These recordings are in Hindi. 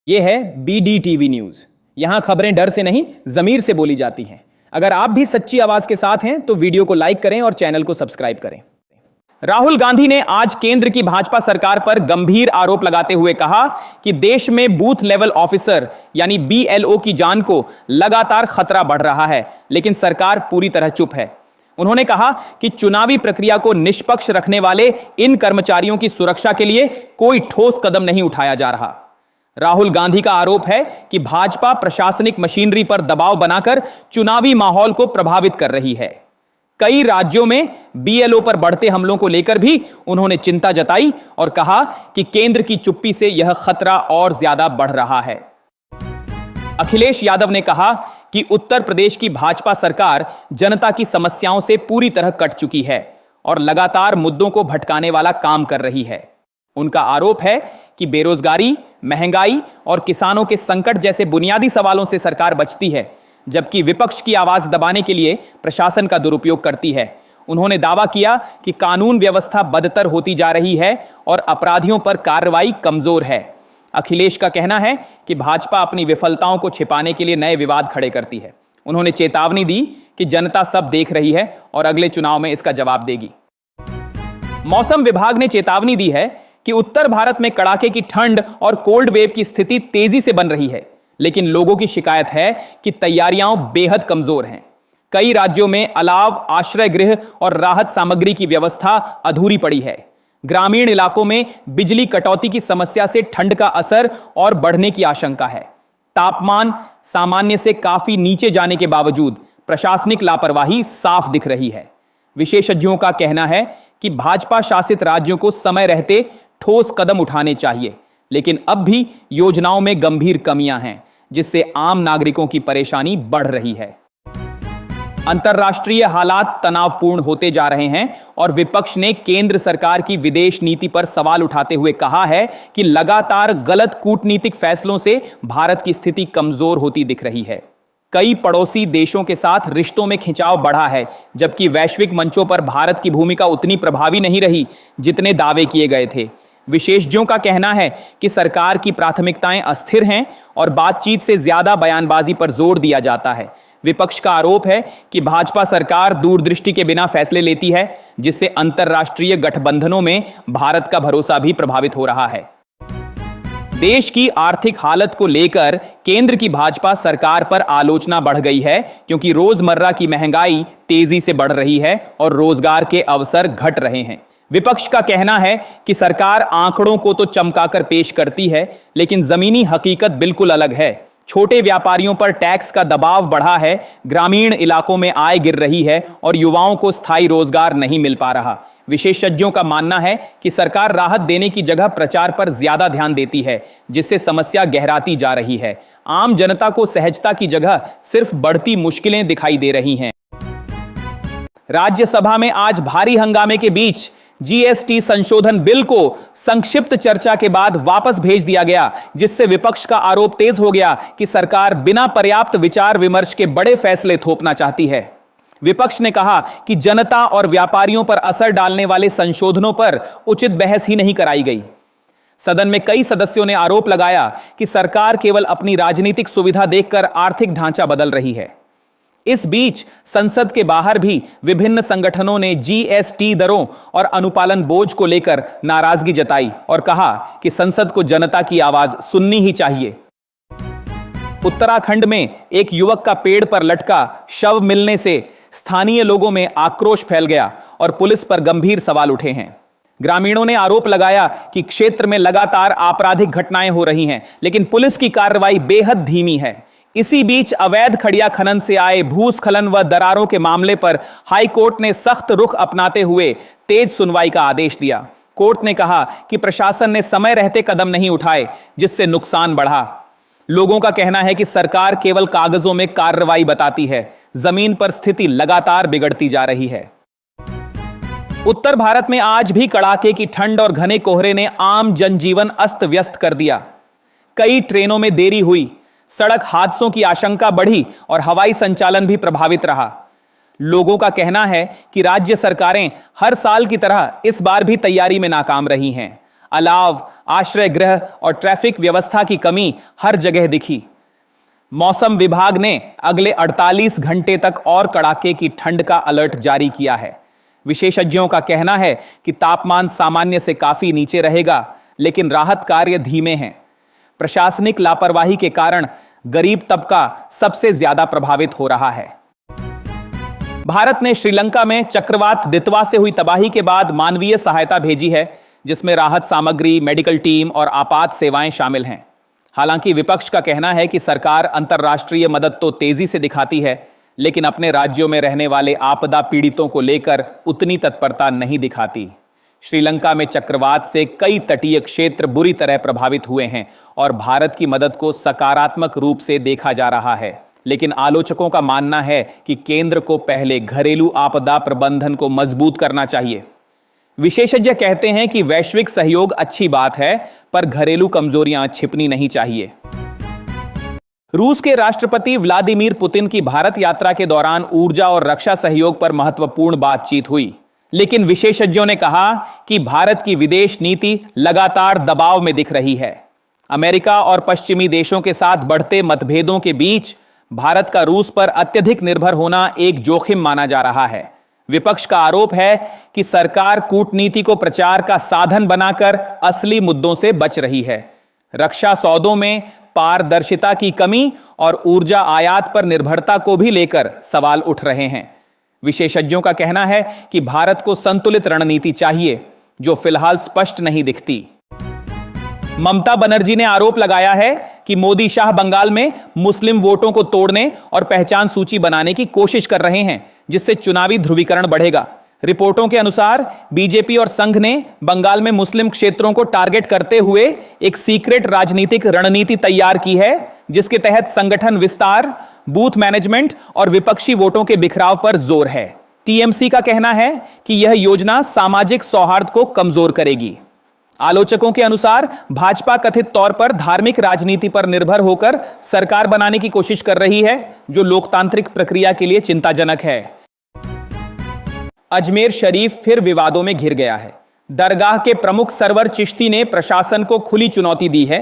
ये है BDTV न्यूज। यहां खबरें डर से नहीं जमीर से बोली जाती हैं। अगर आप भी सच्ची आवाज के साथ हैं तो वीडियो को लाइक करें और चैनल को सब्सक्राइब करें। राहुल गांधी ने आज केंद्र की भाजपा सरकार पर गंभीर आरोप लगाते हुए कहा कि देश में बूथ लेवल ऑफिसर यानी BLO की जान को लगातार खतरा बढ़ रहा है, लेकिन सरकार पूरी तरह चुप है। उन्होंने कहा कि चुनावी प्रक्रिया को निष्पक्ष रखने वाले इन कर्मचारियों की सुरक्षा के लिए कोई ठोस कदम नहीं उठाया जा रहा। राहुल गांधी का आरोप है कि भाजपा प्रशासनिक मशीनरी पर दबाव बनाकर चुनावी माहौल को प्रभावित कर रही है। कई राज्यों में BLO पर बढ़ते हमलों को लेकर भी उन्होंने चिंता जताई और कहा कि केंद्र की चुप्पी से यह खतरा और ज्यादा बढ़ रहा है। अखिलेश यादव ने कहा कि उत्तर प्रदेश की भाजपा सरकार जनता की समस्याओं से पूरी तरह कट चुकी है और लगातार मुद्दों को भटकाने वाला काम कर रही है। उनका आरोप है कि बेरोजगारी, महंगाई और किसानों के संकट जैसे बुनियादी सवालों से सरकार बचती है, जबकि विपक्ष की आवाज दबाने के लिए प्रशासन का दुरुपयोग करती है। उन्होंने दावा किया कि कानून व्यवस्था बदतर होती जा रही है और अपराधियों पर कार्रवाई कमजोर है। अखिलेश का कहना है कि भाजपा अपनी विफलताओं को छिपाने के लिए नए विवाद खड़े करती है। उन्होंने चेतावनी दी कि जनता सब देख रही है और अगले चुनाव में इसका जवाब देगी। मौसम विभाग ने चेतावनी दी है कि उत्तर भारत में कड़ाके की ठंड और कोल्ड वेव की स्थिति तेजी से बन रही है, लेकिन लोगों की शिकायत है कि तैयारियां बेहद कमजोर हैं। कई राज्यों में अलाव, आश्रय गृह और राहत सामग्री की व्यवस्था अधूरी पड़ी है। ग्रामीण इलाकों में बिजली कटौती की समस्या से ठंड का असर और बढ़ने की आशंका है। तापमान सामान्य से काफी नीचे जाने के बावजूद प्रशासनिक लापरवाही साफ दिख रही है। विशेषज्ञों का कहना है कि भाजपा शासित राज्यों को समय रहते ठोस कदम उठाने चाहिए, लेकिन अब भी योजनाओं में गंभीर कमियां हैं, जिससे आम नागरिकों की परेशानी बढ़ रही है। अंतर्राष्ट्रीय हालात तनावपूर्ण होते जा रहे हैं और विपक्ष ने केंद्र सरकार की विदेश नीति पर सवाल उठाते हुए कहा है कि लगातार गलत कूटनीतिक फैसलों से भारत की स्थिति कमजोर होती दिख रही है। कई पड़ोसी देशों के साथ रिश्तों में खिंचाव बढ़ा है, जबकि वैश्विक मंचों पर भारत की भूमिका उतनी प्रभावी नहीं रही जितने दावे किए गए थे। विशेषज्ञों का कहना है कि सरकार की प्राथमिकताएं अस्थिर हैं और बातचीत से ज्यादा बयानबाजी पर जोर दिया जाता है। विपक्ष का आरोप है कि भाजपा सरकार दूरदृष्टि के बिना फैसले लेती है, जिससे अंतर्राष्ट्रीय गठबंधनों में भारत का भरोसा भी प्रभावित हो रहा है। देश की आर्थिक हालत को लेकर केंद्र की भाजपा सरकार पर आलोचना बढ़ गई है, क्योंकि रोजमर्रा की महंगाई तेजी से बढ़ रही है और रोजगार के अवसर घट रहे हैं। विपक्ष का कहना है कि सरकार आंकड़ों को तो चमकाकर पेश करती है, लेकिन जमीनी हकीकत बिल्कुल अलग है। छोटे व्यापारियों पर टैक्स का दबाव बढ़ा है, ग्रामीण इलाकों में आय गिर रही है और युवाओं को स्थायी रोजगार नहीं मिल पा रहा। विशेषज्ञों का मानना है कि सरकार राहत देने की जगह प्रचार पर ज्यादा ध्यान देती है, जिससे समस्या गहराती जा रही है। आम जनता को सहजता की जगह सिर्फ बढ़ती मुश्किलें दिखाई दे रही हैं। राज्यसभा में आज भारी हंगामे के बीच GST संशोधन बिल को संक्षिप्त चर्चा के बाद वापस भेज दिया गया, जिससे विपक्ष का आरोप तेज हो गया कि सरकार बिना पर्याप्त विचार विमर्श के बड़े फैसले थोपना चाहती है। विपक्ष ने कहा कि जनता और व्यापारियों पर असर डालने वाले संशोधनों पर उचित बहस ही नहीं कराई गई। सदन में कई सदस्यों ने आरोप लगाया कि सरकार केवल अपनी राजनीतिक सुविधा देखकर आर्थिक ढांचा बदल रही है। इस बीच संसद के बाहर भी विभिन्न संगठनों ने GST दरों और अनुपालन बोझ को लेकर नाराजगी जताई और कहा कि संसद को जनता की आवाज सुननी ही चाहिए। उत्तराखंड में एक युवक का पेड़ पर लटका शव मिलने से स्थानीय लोगों में आक्रोश फैल गया और पुलिस पर गंभीर सवाल उठे हैं। ग्रामीणों ने आरोप लगाया कि क्षेत्र में लगातार आपराधिक घटनाएं हो रही हैं, लेकिन पुलिस की कार्रवाई बेहद धीमी है। इसी बीच अवैध खड़िया खनन से आए भूस्खलन व दरारों के मामले पर हाई कोर्ट ने सख्त रुख अपनाते हुए तेज सुनवाई का आदेश दिया। कोर्ट ने कहा कि प्रशासन ने समय रहते कदम नहीं उठाए, जिससे नुकसान बढ़ा। लोगों का कहना है कि सरकार केवल कागजों में कार्रवाई बताती है, जमीन पर स्थिति लगातार बिगड़ती जा रही है। उत्तर भारत में आज भी कड़ाके की ठंड और घने कोहरे ने आम जनजीवन अस्त व्यस्त कर दिया। कई ट्रेनों में देरी हुई, सड़क हादसों की आशंका बढ़ी और हवाई संचालन भी प्रभावित रहा। लोगों का कहना है कि राज्य सरकारें हर साल की तरह इस बार भी तैयारी में नाकाम रही हैं। अलाव, आश्रय गृह और ट्रैफिक व्यवस्था की कमी हर जगह दिखी। मौसम विभाग ने अगले 48 घंटे तक और कड़ाके की ठंड का अलर्ट जारी किया है। विशेषज्ञों का कहना है कि तापमान सामान्य से काफी नीचे रहेगा, लेकिन राहत कार्य धीमे हैं। प्रशासनिक लापरवाही के कारण गरीब तबका सबसे ज्यादा प्रभावित हो रहा है। भारत ने श्रीलंका में चक्रवात दितवा से हुई तबाही के बाद मानवीय सहायता भेजी है, जिसमें राहत सामग्री, मेडिकल टीम और आपात सेवाएं शामिल हैं। हालांकि विपक्ष का कहना है कि सरकार अंतर्राष्ट्रीय मदद तो तेजी से दिखाती है, लेकिन अपने राज्यों में रहने वाले आपदा पीड़ितों को लेकर उतनी तत्परता नहीं दिखाती। श्रीलंका में चक्रवात से कई तटीय क्षेत्र बुरी तरह प्रभावित हुए हैं और भारत की मदद को सकारात्मक रूप से देखा जा रहा है, लेकिन आलोचकों का मानना है कि केंद्र को पहले घरेलू आपदा प्रबंधन को मजबूत करना चाहिए। विशेषज्ञ कहते हैं कि वैश्विक सहयोग अच्छी बात है, पर घरेलू कमजोरियां छिपनी नहीं चाहिए। रूस के राष्ट्रपति व्लादिमीर पुतिन की भारत यात्रा के दौरान ऊर्जा और रक्षा सहयोग पर महत्वपूर्ण बातचीत हुई, लेकिन विशेषज्ञों ने कहा कि भारत की विदेश नीति लगातार दबाव में दिख रही है। अमेरिका और पश्चिमी देशों के साथ बढ़ते मतभेदों के बीच भारत का रूस पर अत्यधिक निर्भर होना एक जोखिम माना जा रहा है। विपक्ष का आरोप है कि सरकार कूटनीति को प्रचार का साधन बनाकर असली मुद्दों से बच रही है। रक्षा सौदों में पारदर्शिता की कमी और ऊर्जा आयात पर निर्भरता को भी लेकर सवाल उठ रहे हैं। विशेषज्ञों का कहना है कि भारत को संतुलित रणनीति चाहिए, जो फिलहाल स्पष्ट नहीं दिखती। ममता बनर्जी ने आरोप लगाया है कि मोदी शाह बंगाल में मुस्लिम वोटों को तोड़ने और पहचान सूची बनाने की कोशिश कर रहे हैं, जिससे चुनावी ध्रुवीकरण बढ़ेगा। रिपोर्टों के अनुसार बीजेपी और संघ ने बंगाल में मुस्लिम क्षेत्रों को टारगेट करते हुए एक सीक्रेट राजनीतिक रणनीति तैयार की है, जिसके तहत संगठन विस्तार, बूथ मैनेजमेंट और विपक्षी वोटों के बिखराव पर जोर है। टीएमसी का कहना है कि यह योजना सामाजिक सौहार्द को कमजोर करेगी। आलोचकों के अनुसार भाजपा कथित तौर पर धार्मिक राजनीति पर निर्भर होकर सरकार बनाने की कोशिश कर रही है, जो लोकतांत्रिक प्रक्रिया के लिए चिंताजनक है। अजमेर शरीफ फिर विवादों में घिर गया है। दरगाह के प्रमुख सरवर चिश्ती ने प्रशासन को खुली चुनौती दी है।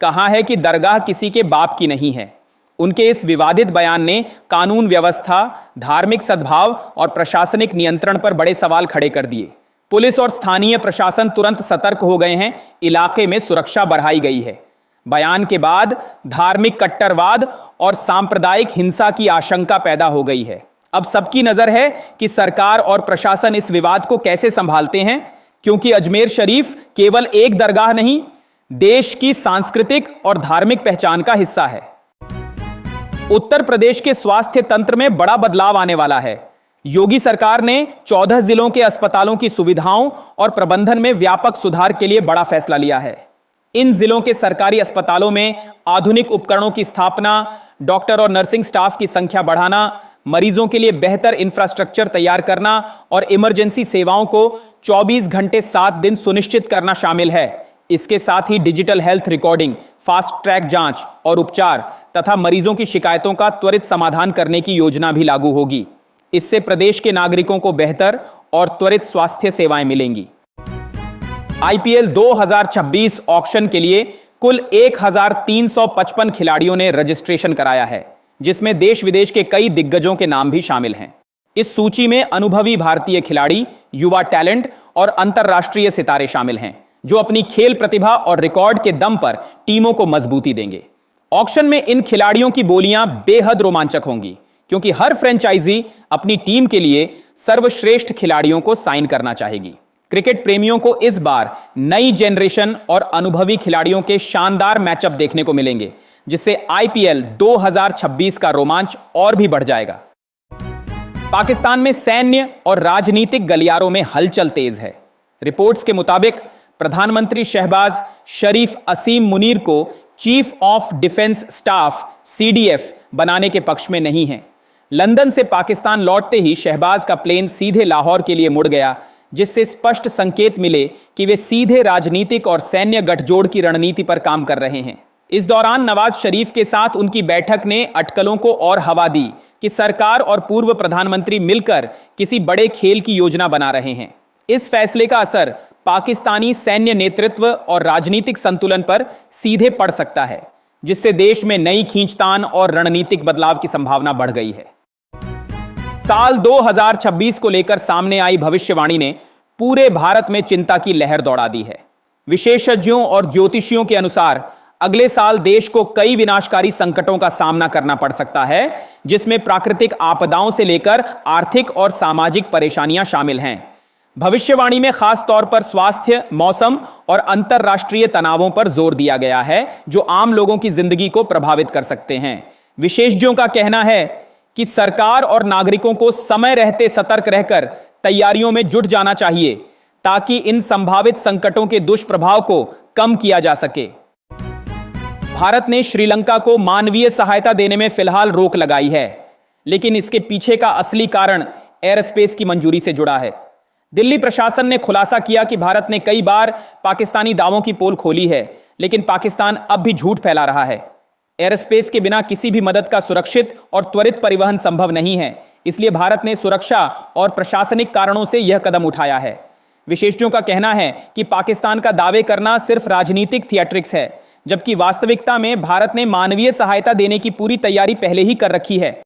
कहा है कि दरगाह किसी के बाप की नहीं है। उनके इस विवादित बयान ने कानून व्यवस्था, धार्मिक सद्भाव और प्रशासनिक नियंत्रण पर बड़े सवाल खड़े कर दिए। पुलिस और स्थानीय प्रशासन तुरंत सतर्क हो गए हैं। इलाके में सुरक्षा बढ़ाई गई है। बयान के बाद धार्मिक कट्टरवाद और सांप्रदायिक हिंसा की आशंका पैदा हो गई है। अब सबकी नजर है कि सरकार और प्रशासन इस विवाद को कैसे संभालते हैं, क्योंकि अजमेर शरीफ केवल एक दरगाह नहीं, देश की सांस्कृतिक और धार्मिक पहचान का हिस्सा है। उत्तर प्रदेश के स्वास्थ्य तंत्र में बड़ा बदलाव आने वाला है। योगी सरकार ने 14 जिलों के अस्पतालों की सुविधाओं और प्रबंधन में व्यापक सुधार के लिए बड़ा फैसला लिया है। इन जिलों के सरकारी अस्पतालों में आधुनिक उपकरणों की स्थापना, डॉक्टर और नर्सिंग स्टाफ की संख्या बढ़ाना, मरीजों के लिए बेहतर इंफ्रास्ट्रक्चर तैयार करना और इमरजेंसी सेवाओं को 24 घंटे 7 दिन सुनिश्चित करना शामिल है। इसके साथ ही digital health recording, fast track जांच और उपचार तथा मरीजों की शिकायतों का त्वरित समाधान करने की योजना भी लागू होगी। इससे प्रदेश के नागरिकों को बेहतर और त्वरित स्वास्थ्य सेवाएं मिलेंगी। आईपीएल 2026 ऑक्शन के लिए कुल 1355 खिलाड़ियों ने रजिस्ट्रेशन कराया है, जिसमें देश विदेश के कई दिग्गजों के नाम भी शामिल हैं। इस सूची में अनुभवी भारतीय खिलाड़ी, युवा टैलेंट और अंतर्राष्ट्रीय सितारे शामिल हैं, जो अपनी खेल प्रतिभा और रिकॉर्ड के दम पर टीमों को मजबूती देंगे। ऑक्शन में इन खिलाड़ियों की बोलियां बेहद रोमांचक होंगी, क्योंकि हर फ्रेंचाइजी अपनी टीम के लिए सर्वश्रेष्ठ खिलाड़ियों को साइन करना चाहेगी। क्रिकेट प्रेमियों को इस बार नई जनरेशन और अनुभवी खिलाड़ियों के शानदार मैचअप देखने को मिलेंगे, जिससे आईपीएल 2026 का रोमांच और भी बढ़ जाएगा। पाकिस्तान में सैन्य और राजनीतिक गलियारों में हलचल तेज है। रिपोर्ट्स के मुताबिक प्रधानमंत्री शहबाज शरीफ असीम मुनीर को chief of defence staff CDF बनाने के पक्ष में नहीं है। लंदन से पाकिस्तान लौटते ही शहबाज का प्लेन सीधे लाहौर के लिए मुड़ गया, जिससे स्पष्ट संकेत मिले कि वे सीधे राजनीतिक और सैन्य गठजोड़ की रणनीति पर काम कर रहे हैं। इस दौरान नवाज शरीफ के साथ उनकी बैठक ने अटकलों को और हवा दी कि सरकार और पूर्व प्रधानमंत्री मिलकर किसी बड़े खेल की योजना बना रहे हैं। इस फैसले का असर पाकिस्तानी सैन्य नेतृत्व और राजनीतिक संतुलन पर सीधे पड़ सकता है, जिससे देश में नई खींचतान और रणनीतिक बदलाव की संभावना बढ़ गई है। साल 2026 को लेकर सामने आई भविष्यवाणी ने पूरे भारत में चिंता की लहर दौड़ा दी है। विशेषज्ञों और ज्योतिषियों के अनुसार अगले साल देश को कई विनाशकारी संकटों का सामना करना पड़ सकता है, जिसमें प्राकृतिक आपदाओं से लेकर आर्थिक और सामाजिक परेशानियां शामिल हैं। भविष्यवाणी में खास तौर पर स्वास्थ्य, मौसम और अंतरराष्ट्रीय तनावों पर जोर दिया गया है, जो आम लोगों की जिंदगी को प्रभावित कर सकते हैं। विशेषज्ञों का कहना है कि सरकार और नागरिकों को समय रहते सतर्क रहकर तैयारियों में जुट जाना चाहिए, ताकि इन संभावित संकटों के दुष्प्रभाव को कम किया जा सके। भारत ने श्रीलंका को मानवीय सहायता देने में फिलहाल रोक लगाई है, लेकिन इसके पीछे का असली कारण एयर स्पेस की मंजूरी से जुड़ा है। दिल्ली प्रशासन ने खुलासा किया कि भारत ने कई बार पाकिस्तानी दावों की पोल खोली है, लेकिन पाकिस्तान अब भी झूठ फैला रहा है। एयर स्पेस के बिना किसी भी मदद का सुरक्षित और त्वरित परिवहन संभव नहीं है, इसलिए भारत ने सुरक्षा और प्रशासनिक कारणों से यह कदम उठाया है। विशेषज्ञों का कहना है कि पाकिस्तान का दावे करना सिर्फ राजनीतिक थिएट्रिक्स है, जबकि वास्तविकता में भारत ने मानवीय सहायता देने की पूरी तैयारी पहले ही कर रखी है।